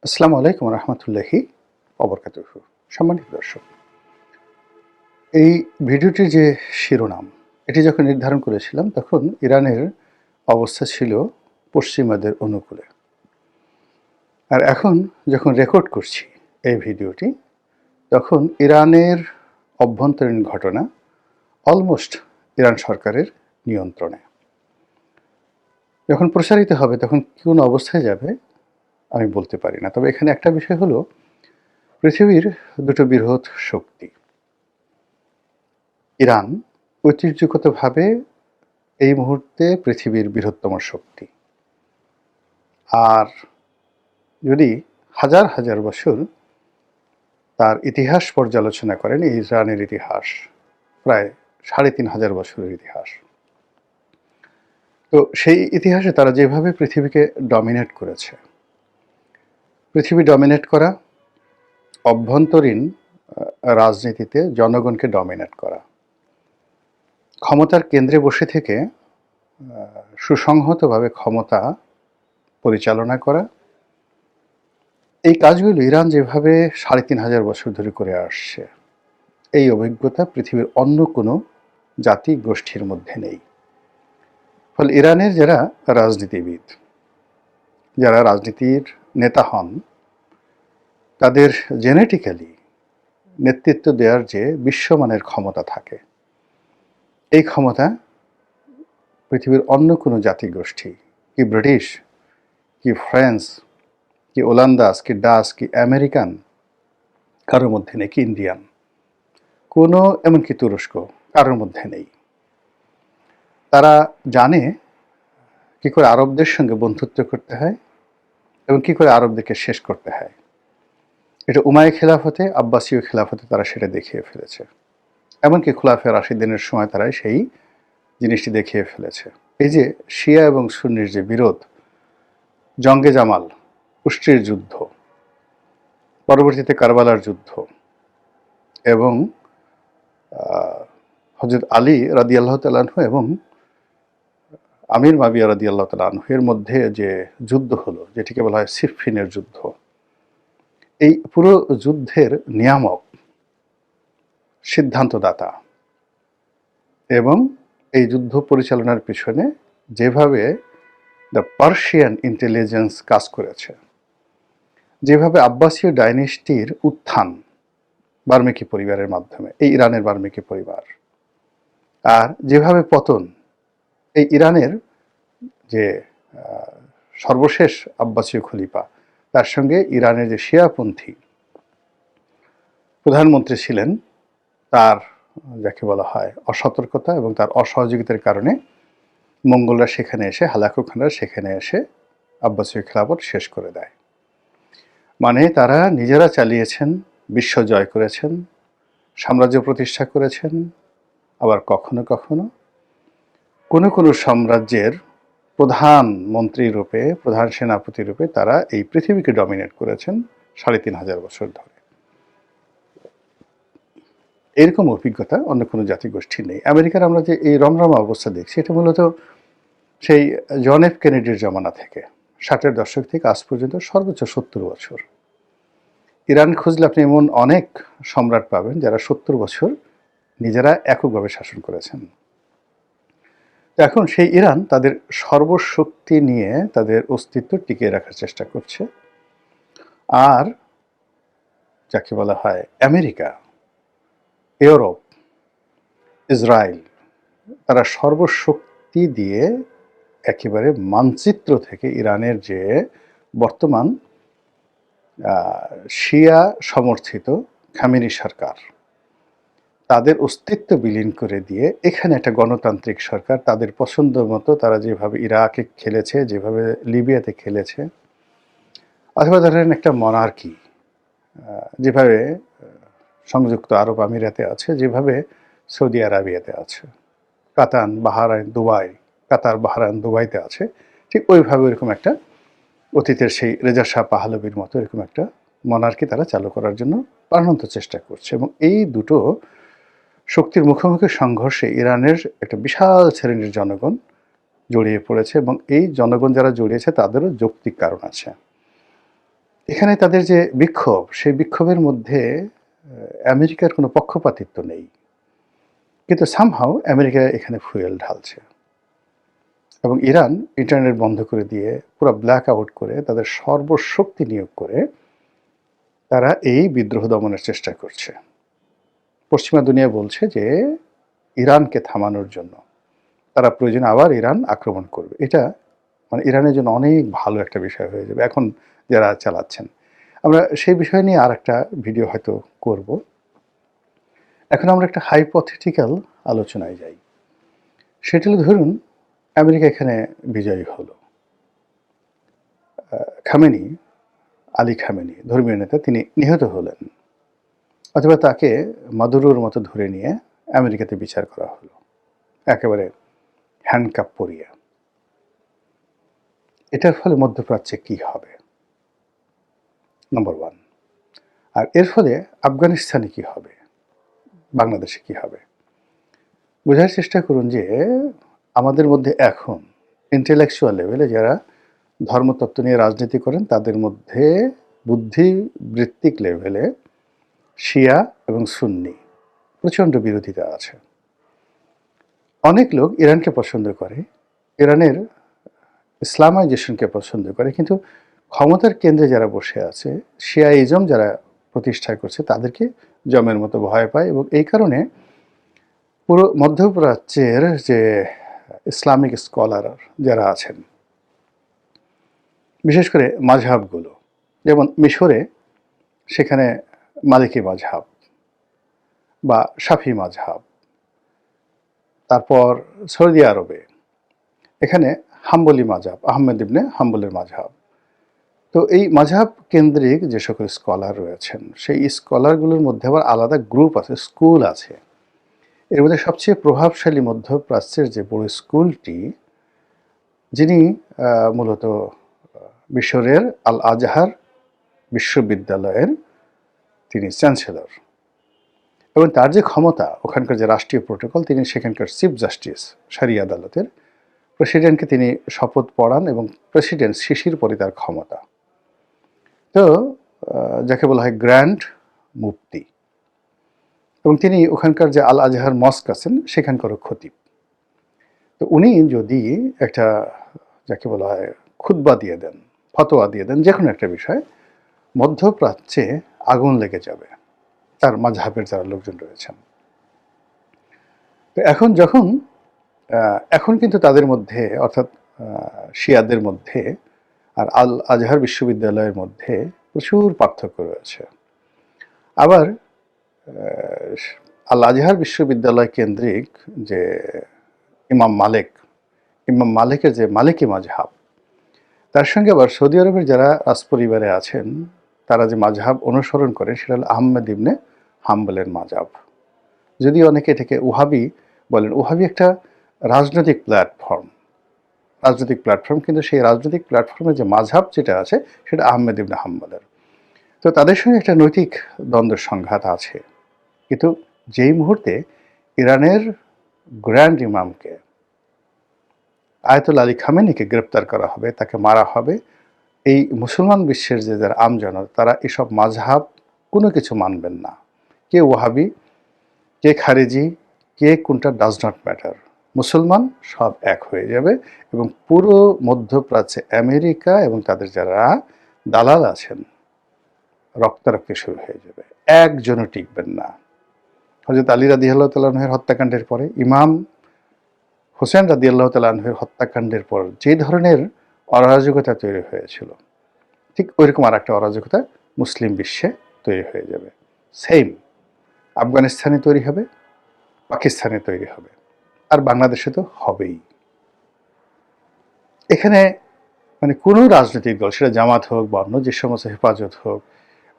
আসসালামু আলাইকুম রহমতুল্লাহি অবরকাতুহু। সম্মানিত দর্শক, এই ভিডিওটির যে শিরোনাম, এটি যখন নির্ধারণ করেছিলাম তখন ইরানের অবস্থা ছিল পশ্চিমাদের অনুকূলে। আর এখন যখন রেকর্ড করছি এই ভিডিওটি, তখন ইরানের অভ্যন্তরীণ ঘটনা অলমোস্ট ইরান সরকারের নিয়ন্ত্রণে। যখন প্রসারিত হবে তখন কোন অবস্থায় যাবে আমি বলতে পারি না। তবে এখানে একটা বিষয় হলো, পৃথিবীর দুটো বৃহৎ শক্তি ইরান ঐতিহ্যগতভাবে এই মুহূর্তে পৃথিবীর বৃহত্তম শক্তি। আর যদি হাজার হাজার বছর তার ইতিহাস পর্যালোচনা করেন, এই ইরানের ইতিহাস প্রায় ৩,৫০০ বছরের ইতিহাস। তো সেই ইতিহাসে তারা যেভাবে পৃথিবীকে ডমিনেট করেছে, পৃথিবী ডমিনেট করা, অভ্যন্তরীণ রাজনীতিতে জনগণকে ডমিনেট করা, ক্ষমতার কেন্দ্রে বসে থেকে সুসংহতভাবে ক্ষমতা পরিচালনা করা, এই কাজগুলো ইরান যেভাবে ৩,৫০০ বছর ধরে করে আসছে, এই অভিজ্ঞতা পৃথিবীর অন্য কোনো জাতি গোষ্ঠীর মধ্যে নেই। ফলে ইরানের যারা রাজনীতিবিদ, যারা রাজনীতির নেতা হন, তাদের জেনেটিক্যালি নেতৃত্ব দেওয়ার যে বিশ্বমানের ক্ষমতা থাকে, এই ক্ষমতা পৃথিবীর অন্য কোনো জাতিগোষ্ঠী, কি ব্রিটিশ, কি ফ্রান্স, কি ওলান্দাস, কি ডাচ, কি আমেরিকান, কারোর মধ্যে নেই, কি ইন্ডিয়ান, কোনো, এমনকি তুরস্ক, কারোর মধ্যে নেই। তারা জানে কি করে আরবদের সঙ্গে বন্ধুত্ব করতে হয় এবং কি করে আরবদেরকে শেষ করতে হয়। এটা উমাইয়া খেলাফতে, আব্বাসীয় খেলাফতে তারা সেটা দেখিয়ে ফেলেছে। এমনকি খোলাফায়ে রাশিদিনের সময় তারা সেই জিনিসটি দেখিয়ে ফেলেছে। এই যে শিয়া এবং সুন্নির যে বিরোধ, জঙ্গে জামাল, উষ্ট্রির যুদ্ধ, পরবর্তীতে কারবালার যুদ্ধ এবং হযরত আলী রাদিয়াল্লাহু তাআলা আনহু এবং আমির মাবিয়া রাদিয়াল্লাহু তাআলা আনহু এর মধ্যে যে যুদ্ধ হলো, যেটিকে বলা হয় সিফফিনের যুদ্ধ, এই পুরো যুদ্ধের নিয়ামক, সিদ্ধান্তদাতা এবং এই যুদ্ধ পরিচালনার পিছনে যেভাবে দ্য পার্সিয়ান ইন্টেলিজেন্স কাজ করেছে, যেভাবে আব্বাসীয় ডাইনেস্টির উত্থান বার্মেকি পরিবারের মাধ্যমে, এই ইরানের বার্মেকি পরিবার, আর যেভাবে পতন এই ইরানের যে সর্বশেষ আব্বাসীয় খলিফা, তার সঙ্গে ইরানের যে শিয়াপন্থী প্রধানমন্ত্রী ছিলেন, তার যাকে বলা হয় অসতর্কতা এবং তার অসহযোগিতার কারণে মঙ্গলরা সেখানে এসে, হালাকু খানরা সেখানে এসে আব্বাসীয় খেলাফত শেষ করে দেয়। মানে তারা নিজেরা চালিয়েছেন, বিশ্ব জয় করেছেন, সাম্রাজ্য প্রতিষ্ঠা করেছেন, আবার কখনো কখনো কোনো কোনো সাম্রাজ্যের প্রধান মন্ত্রী রূপে, প্রধান সেনাপতি রূপে তারা এই পৃথিবীকে ডমিনেট করেছেন ৩,৫০০ বছর ধরে। এরকম অভিজ্ঞতা অন্য কোনো জাতিগোষ্ঠীর নেই। আমেরিকার আমরা যে এই রমরমা অবস্থা দেখছি, এটা মূলত সেই জন এফ কেনেডির জমানা থেকে, ৬০-এর দশক থেকে আজ পর্যন্ত সর্বোচ্চ ৭০ বছর। ইরান খুঁজলে আপনি এমন অনেক সম্রাট পাবেন যারা ৭০ বছর নিজেরা এককভাবে শাসন করেছেন। এখন সেই ইরান তাদের সর্বশক্তি নিয়ে তাদের অস্তিত্ব টিকিয়ে রাখার চেষ্টা করছে। আর যাকে বলা হয় আমেরিকা, ইউরোপ, ইসরায়েল, তারা সর্বশক্তি দিয়ে একেবারে মানচিত্র থেকে ইরানের যে বর্তমান শিয়া সমর্থিত খামেনি সরকার, তাদের অস্তিত্ব বিলীন করে দিয়ে এখানে একটা গণতান্ত্রিক সরকার তাদের পছন্দ মতো, তারা যেভাবে ইরাকে খেলেছে, যেভাবে লিবিয়াতে খেলেছে, অথবা ধরেন একটা মনার্কি যেভাবে সংযুক্ত আরব আমিরাতে আছে, যেভাবে সৌদি আরবিয়াতে আছে, কাতার, বাহরাইন, দুবাই, কাতার, বাহরাইন, দুবাইতে আছে, ঠিক ওইভাবে এরকম একটা অতীতের সেই রেজা শাহ পাহলবির মতো এরকম একটা মনার্কি তারা চালু করার জন্য প্রাণান্ত চেষ্টা করছে। এবং এই দুটো শক্তির মুখোমুখি সংঘর্ষে ইরানের একটা বিশাল শ্রেণীর জনগণ জড়িয়ে পড়েছে এবং এই জনগণ যারা জড়িয়েছে তাদেরও যৌক্তিক কারণ আছে। এখানে তাদের যে বিক্ষোভ, সেই বিক্ষোভের মধ্যে আমেরিকার কোনো পক্ষপাতিত্ব নেই। কিন্তু সামহাউ আমেরিকা এখানে ফুয়েল ঢালছে এবং ইরান ইন্টারনেট বন্ধ করে দিয়ে পুরা ব্ল্যাক আউট করে তাদের সর্বশক্তি নিয়োগ করে তারা এই বিদ্রোহ দমনের চেষ্টা করছে। পশ্চিমা দুনিয়া বলছে যে ইরানকে থামানোর জন্য তারা প্রয়োজনে আবার ইরান আক্রমণ করবে। এটা মানে ইরানের জন্য অনেক ভালো একটা বিষয় হয়ে যাবে এখন যারা চালাচ্ছেন। আমরা সেই বিষয় নিয়ে আরেকটা ভিডিও হয়তো করব। এখন আমরা একটা হাইপোথেটিক্যাল আলোচনায় যাই। সেটা হলো ধরুন আমেরিকা এখানে বিজয়ী হলো। খামেনি, আলী খামেনি ধর্মীয় নেতা, তিনি নিহত হলেন। অথবা তাকে মাদুরোর মতো ধরে নিয়ে আমেরিকাতে বিচার করা হলো একেবারে হ্যান্ডকাপ পরিয়ে। এটার ফলে মধ্যপ্রাচ্যে কি হবে? নম্বর 1। আর এর ফলে আফগানিস্তানে কি হবে? বাংলাদেশে কি হবে? বোঝার চেষ্টা করুন যে আমাদের মধ্যে এখন ইন্টেলেকচুয়াল লেভেলে যারা ধর্মতত্ত্ব নিয়ে রাজনীতি করেন তাদের মধ্যে বুদ্ধিবৃত্তিক লেভেলে শিয়া এবং সুন্নি প্রচণ্ড বিরোধিতা আছে। অনেক লোক ইরানকে পছন্দ করে, ইরানের ইসলামাইজেশনকে পছন্দ করে, কিন্তু ক্ষমতার কেন্দ্রে যারা বসে আছে, শিয়াইজম যারা প্রতিষ্ঠা করছে, তাদেরকে জমের মতো ভয় পায় এবং এই কারণে পুরো মধ্যপ্রাচ্যের যে ইসলামিক স্কলার যারা আছেন, বিশেষ করে মাযহাবগুলো, যেমন মিশরে সেখানে মালিকি মাযহাব বা শাফি মাযহাব, তারপর সৌদি আরবে এখানে হাম্বলি মাযহাব, আহমেদ ইবনে হাম্বলের মাযহাব। তো এই মাযহাব কেন্দ্রিক যে সকল স্কলার রয়েছেন, সেই স্কলারগুলোর মধ্যে আবার আলাদা গ্রুপ আছে, স্কুল আছে। এর মধ্যে সবচেয়ে প্রভাবশালী মধ্যপ্রাচ্যের যে বড় স্কুলটি, যিনি মূলত মিশরের আল আজহার বিশ্ববিদ্যালয়ের তিনি চ্যান্সেলর এবং তার যে ক্ষমতা, ওখানকার যে রাষ্ট্রীয় প্রোটোকল, তিনি সেখানকার চিফ জাস্টিস শরিয়া আদালতের প্রেসিডেন্টকে তিনি শপথ পড়ান এবং প্রেসিডেন্ট শিশির পরে তার ক্ষমতা। তো যাকে বলা হয় গ্র্যান্ড মুফতি, এবং তিনি ওখানকার যে আল আজহার মস্ক আছেন সেখানকারও খতিব। তো উনি যদি একটা যাকে বলা হয় খুতবা দিয়ে দেন, ফতোয়া দিয়ে দেন যে কোনো একটা বিষয়, মধ্যপ্রাচ্যে আগুন লেগে যাবে তার মাযহাবের যারা লোকজন রয়েছেন। তো এখন কিন্তু তাদের মধ্যে, অর্থাৎ শিয়াদের মধ্যে আর আল আজহার বিশ্ববিদ্যালয়ের মধ্যে প্রচুর পার্থক্য রয়েছে। আবার আল আজহার বিশ্ববিদ্যালয় কেন্দ্রিক যে ইমাম মালিকের যে মালিকি মাযহাব, তার সঙ্গে আবার সৌদি আরবের যারা রাজপরিবারে আছেন তারা যে মাযহাব অনুসরণ করেন সেটা হল আহমেদ ইবনে হাম্বলের মাযহাব। যদিও অনেকে এটাকে ওহাবি বলেন। ওহাবি একটা রাজনৈতিক প্ল্যাটফর্ম, কিন্তু সেই রাজনৈতিক প্ল্যাটফর্মে যে মাযহাব যেটা আছে সেটা আহমেদ ইবনে হাম্বলের। তো তাদের সঙ্গে একটা নৈতিক দ্বন্দ্বের সংঘাত আছে। কিন্তু যেই মুহূর্তে ইরানের গ্র্যান্ড ইমামকে আয়াতুল্লাহ আলী খামেনিকে গ্রেপ্তার করা হবে, তাকে মারা হবে, এই মুসলমান বিশ্বের যে যারা আমজনতা, তারা এসব মাযহাব কোনো কিছু মানবেন না। কে ওয়াহাবি, কে খারেজি, কে কোনটা, ডাজ নট ম্যাটার। মুসলমান সব এক হয়ে যাবে এবং পুরো মধ্যপ্রাচ্যে আমেরিকা এবং তাদের যারা দালাল আছেন রক্তারক্তি শুরু হয়ে যাবে, একজনও টিকবেন না। হযরত আলী রাদিয়াল্লাহু তাআলা আনহুর হত্যাকাণ্ডের পরে, ইমাম হোসেন রাদিয়াল্লাহু তাআলা আনহুর হত্যাকাণ্ডের পর যে ধরনের অরাজকতা তৈরি হয়েছিল, ঠিক ওইরকম আর একটা অরাজকতা মুসলিম বিশ্বে তৈরি হয়ে যাবে। সেম আফগানিস্তানে তৈরি হবে, পাকিস্তানে তৈরি হবে, আর বাংলাদেশে তো হবেই। এখানে মানে কোনো রাজনৈতিক দল, সেটা জামাত হোক বা অন্য যে সমস্ত হেফাজত হোক,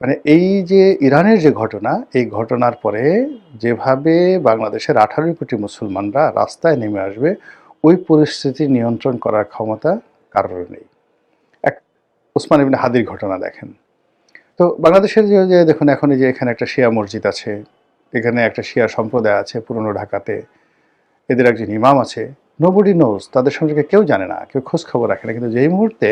মানে এই যে ইরানের যে ঘটনা, এই ঘটনার পরে যেভাবে বাংলাদেশের 18 কোটি মুসলমানরা রাস্তায় নেমে আসবে, ওই পরিস্থিতি নিয়ন্ত্রণ করার ক্ষমতা কারোর নেই। এক ওসমান ইবনে হাদির ঘটনা দেখেন। তো বাংলাদেশের যে দেখুন এখন এই যে এখানে একটা শিয়া মসজিদ আছে, এখানে একটা শিয়া সম্প্রদায় আছে পুরনো ঢাকাতে, এদের একজন ইমাম আছে, নোবডি নোজ, তাদের সম্পর্কে কেউ জানে না, কেউ খোঁজ খবর রাখে না। কিন্তু যেই মুহূর্তে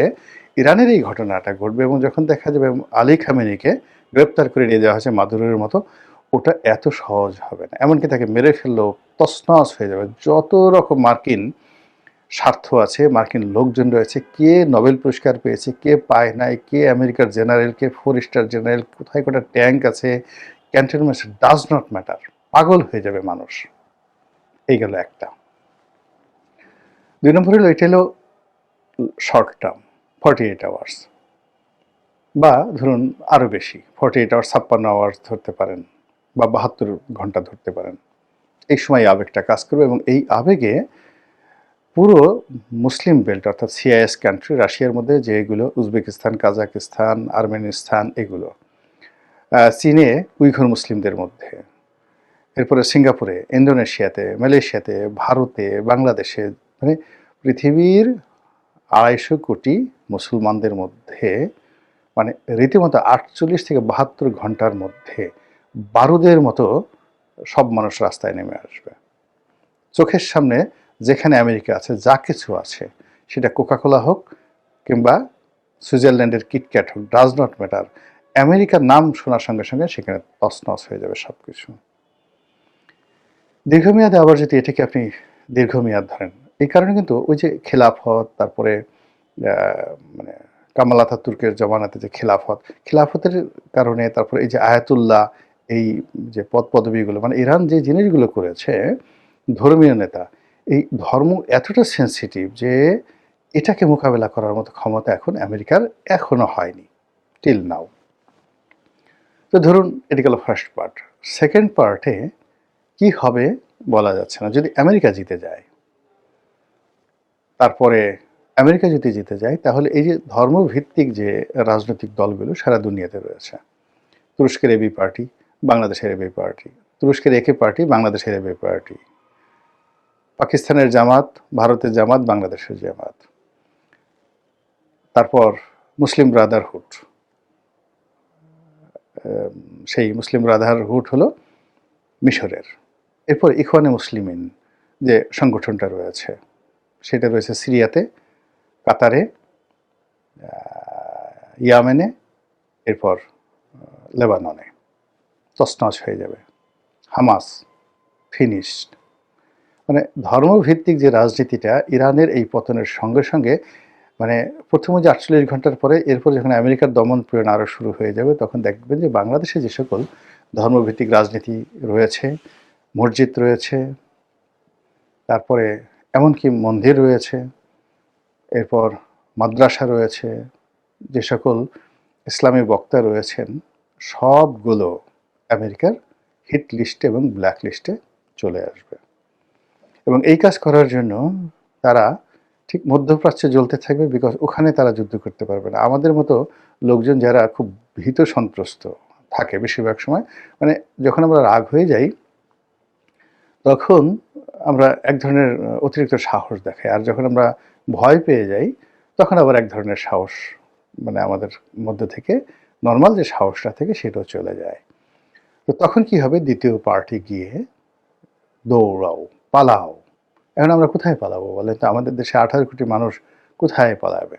ইরানের এই ঘটনাটা ঘটবে এবং যখন দেখা যাবে আলী খামেনিকে গ্রেপ্তার করে নিয়ে যাওয়া হয়েছে মাদুরের মতো, ওটা এত সহজ হবে না। এমনকি তাকে মেরে ফেললেও তছনছ হয়ে যাবে। যত রকম মার্কিন স্বার্থ আছে, মার্কিন লোকজন রয়েছে, কে নোবেল পুরস্কার পেয়েছে, কে পায় নাই, কে আমেরিকার জেনারেল, কে 4 স্টার জেনারেল, কোথায় কটা ট্যাঙ্ক আছে, ক্যান্টনমেন্ট, ডাজ নট ম্যাটার। পাগল হয়ে যাবে মানুষ। এই গেল একটা। 2 নম্বর হলো, এটা হলো শর্ট টার্ম, 48 আওয়ার্স, বা ধরুন আরও বেশি, 48 আওয়ার্স, 56 আওয়ার্স ধরতে পারেন, বা 72 ঘন্টা ধরতে পারেন। এই সময় আবেগটা কাজ করবে এবং এই আবেগে পুরো মুসলিম বেল্ট অর্থাৎ সিআইএস কান্ট্রি, রাশিয়ার মধ্যে যেগুলো, উজবেকিস্তান, কাজাকিস্তান, আর্মেনিস্তান, এগুলো, চীনে উইঘুর মুসলিমদের মধ্যে, এরপরে সিঙ্গাপুরে, ইন্দোনেশিয়াতে, মালয়েশিয়াতে, ভারতে, বাংলাদেশে, মানে পৃথিবীর 250 কোটি মুসলমানদের মধ্যে মানে রীতিমতো 48 থেকে 72 ঘন্টার মধ্যে বারুদের মতো সব মানুষ রাস্তায় নেমে আসবে। চোখের সামনে যেখানে আমেরিকা আছে, যা কিছু আছে, সেটা কোকাকোলা হোক কিংবা সুইজারল্যান্ডের কিটক্যাট হোক, ডাজ নট ম্যাটার, আমেরিকার নাম শোনার সঙ্গে সঙ্গে সেখানে তছনছ হয়ে যাবে সব কিছু। দীর্ঘমেয়াদে আবার যদি এটাকে আপনি দীর্ঘমেয়াদ ধরেন, এই কারণে কিন্তু ওই যে খেলাফত, তারপরে মানে কামাল আতাতুর্কের জমানাতে যে খেলাফতের কারণে, তারপরে এই যে আয়াতুল্লাহ, এই যে পদ পদবীগুলো, মানে ইরান যে জিনিসগুলো করেছে, ধর্মীয় নেতা, এই ধর্ম এতটা সেন্সিটিভ যে এটাকে মোকাবেলা করার মতো ক্ষমতা এখন আমেরিকার এখনো হয়নি, টিল নাও। তো ধরুন এটি গেল ফার্স্ট পার্ট। সেকেন্ড পার্টে কি হবে বলা যাচ্ছে না। যদি আমেরিকা জিতে যায়, তারপরে আমেরিকা যদি জিতে যায়, তাহলে এই যে ধর্মভিত্তিক যে রাজনৈতিক দলগুলো সারা দুনিয়াতে রয়েছে, তুরস্কের এবি পার্টি, বাংলাদেশের এবি পার্টি, তুরস্কের একে পার্টি, বাংলাদেশের এবি পার্টি, পাকিস্তানের জামাত, ভারতের জামাত, বাংলাদেশের জামাত, তারপর মুসলিম ব্রাদারহুড, সেই মুসলিম ব্রাদারহুড হলো মিশরের, এরপর ইখওয়ানে মুসলিমিন যে সংগঠনটা রয়েছে, সেটা রয়েছে সিরিয়াতে, কাতারে, ইয়ামেনে, এরপর লেবাননে। তছনছ হয়ে যাবে। Hamas finished. মানে ধর্মভিত্তিক যে রাজনীতিটা ইরানের এই পতনের সঙ্গে সঙ্গে, মানে প্রথমে যে 48 ঘন্টার পরে, এরপর যখন আমেরিকার দমন পীড়ন আরও শুরু হয়ে যাবে, তখন দেখবেন যে বাংলাদেশে যে সকল ধর্মভিত্তিক রাজনীতি রয়েছে, মসজিদ রয়েছে, তারপরে এমনকি মন্দির রয়েছে, এরপর মাদ্রাসা রয়েছে, যে সকল ইসলামী বক্তা রয়েছেন, সবগুলো আমেরিকার হিট লিস্টে এবং ব্ল্যাক লিস্টে চলে আসবে। এবং এই কাজ করার জন্য তারা ঠিক মধ্যপ্রাচ্যে জ্বলতে থাকবে, বিকজ ওখানে তারা যুদ্ধ করতে পারবে না। আমাদের মতো লোকজন যারা খুব ভীত সন্ত্রস্ত থাকে বেশিরভাগ সময়, মানে যখন আমরা রাগ হয়ে যাই, তখন আমরা এক ধরনের অতিরিক্ত সাহস দেখাই, আর যখন আমরা ভয় পেয়ে যাই, তখন আবার এক ধরনের সাহস, মানে আমাদের মধ্যে থেকে নর্মাল যে সাহসটা থেকে সেটাও চলে যায়। তো তখন কি হবে? দ্বিতীয় পার্টি গিয়ে দৌড়াও, পালাও। এখন আমরা কোথায় পালাবো বলেন তো? আমাদের দেশে 18 কোটি মানুষ, কোথায় পালাবে?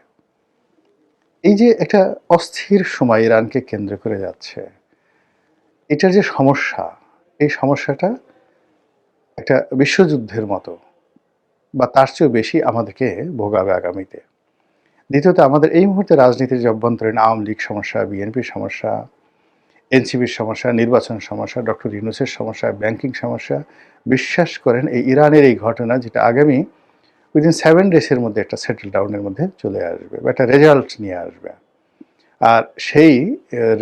এই যে একটা অস্থির সময় ইরানকে কেন্দ্র করে যাচ্ছে, এটার যে সমস্যা, এই সমস্যাটা একটা বিশ্বযুদ্ধের মতো বা তার চেয়েও বেশি আমাদেরকে ভোগাবে আগামীতে। দ্বিতীয়ত, আমাদের এই মুহূর্তে রাজনীতির যে অভ্যন্তরীণ আওয়ামী লীগ সমস্যা, বিএনপির সমস্যা, এনসিপির সমস্যা, নির্বাচন সমস্যা, ডক্টর ইউনূসের সমস্যা, ব্যাংকিং সমস্যা, বিশ্বাস করেন এই ইরানের এই ঘটনা, যেটা আগামী উইদিন 7 ডেজের মধ্যে একটা সেটেল ডাউনের মধ্যে চলে আসবে বা একটা রেজাল্ট নিয়ে আসবে। আর সেই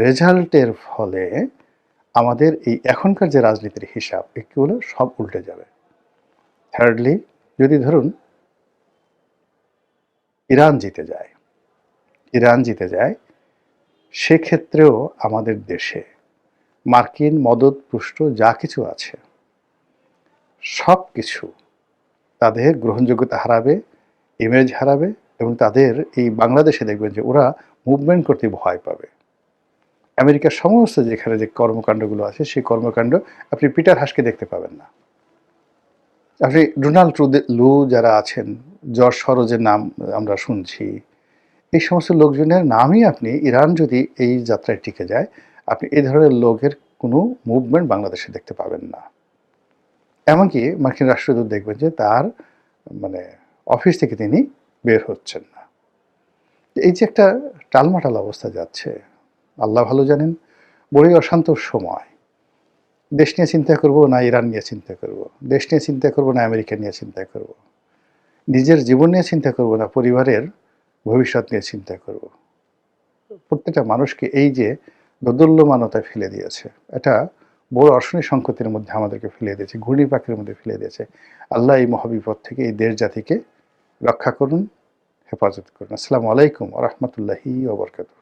রেজাল্টের ফলে আমাদের এই এখনকার যে রাজনীতির হিসাব, এগুলো সব উল্টে যাবে। থার্ডলি, যদি ধরুন ইরান জিতে যায়, সেক্ষেত্রেও আমাদের দেশে মার্কিন মদতপুষ্ট যা কিছু আছে, সব কিছু তাদের গ্রহণযোগ্যতা হারাবে, ইমেজ হারাবে, এবং তাদের এই বাংলাদেশে দেখবেন যে ওরা মুভমেন্ট করতে ভয় পাবে। আমেরিকার সমস্ত যেখানে যে কর্মকাণ্ডগুলো আছে, সেই কর্মকাণ্ড আপনি পিটার হাসকে দেখতে পাবেন না। আপনি ডোনাল্ড লু যারা আছেন, জর্জ সরোজের নাম আমরা শুনছি। এই সমস্ত লোকজনের নামই আপনি ইরান যদি এই যাত্রায় টিকে যায়, আপনি এই ধরনের লোকের কোনো মুভমেন্ট বাংলাদেশে দেখতে পাবেন না। এমনকি মার্কিন রাষ্ট্রদূত দেখবেন যে তার মানে অফিস থেকে তিনি বের হচ্ছেন না। এই যে একটা টালমাটাল অবস্থা যাচ্ছে, আল্লাহ ভালো জানেন, বড়ই অশান্ত সময়। দেশ নিয়ে চিন্তা করব না ইরান নিয়ে চিন্তা করব, দেশ নিয়ে চিন্তা করব না আমেরিকা নিয়ে চিন্তা করব, নিজের জীবন নিয়ে চিন্তা করব না পরিবারের ভবিষ্যৎ নিয়ে চিন্তা করব। প্রত্যেকটা মানুষকে এই যে দোদুল্যমানতায় ফেলে দিয়েছে, এটা বড় অর্শনী সংকটের মধ্যে আমাদেরকে ফেলে দিয়েছে, ঘূর্ণিপাকের মধ্যে ফেলে দিয়েছে। আল্লাহ এই মহাবিপদ থেকে এই দেশ জাতিকে রক্ষা করুন, হেফাজত করুন। আসসালামু আলাইকুম ওয়া রাহমাতুল্লাহি ওয়া বারাকাতুহু।